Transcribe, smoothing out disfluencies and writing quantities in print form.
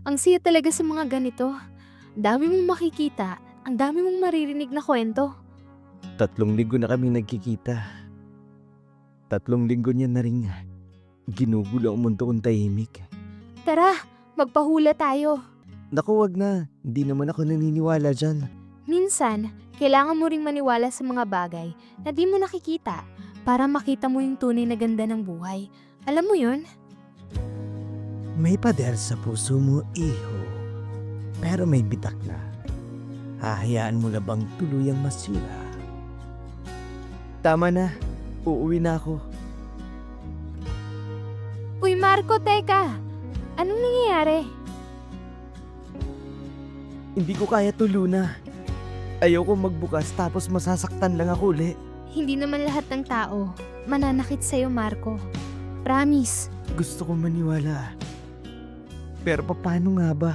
Ang saya talaga sa mga ganito. Dami mong makikita, ang dami mong maririnig na kwento. 3 linggo na kami nagkikita. 3 linggo niya na rin ginugulo ang mundo kong tahimik. Tara, magpahula tayo. Naku, wag na. Hindi naman ako naniniwala dyan. Minsan, kailangan mo ring maniwala sa mga bagay na di mo nakikita para makita mo yung tunay na ganda ng buhay. Alam mo yun? May pader sa puso mo, iho. Pero may bitak na. Hahayaan mo na bang tuluyang masira? Tama na. Uuwi na ako. Uy Marco, teka! Anong nangyayari? Hindi ko kaya tuluna. Ayoko magbukas tapos masasaktan lang ako uli. Hindi naman lahat ng tao mananakit sa'yo, Marco. Promise. Gusto ko maniwala. Pero paano nga ba?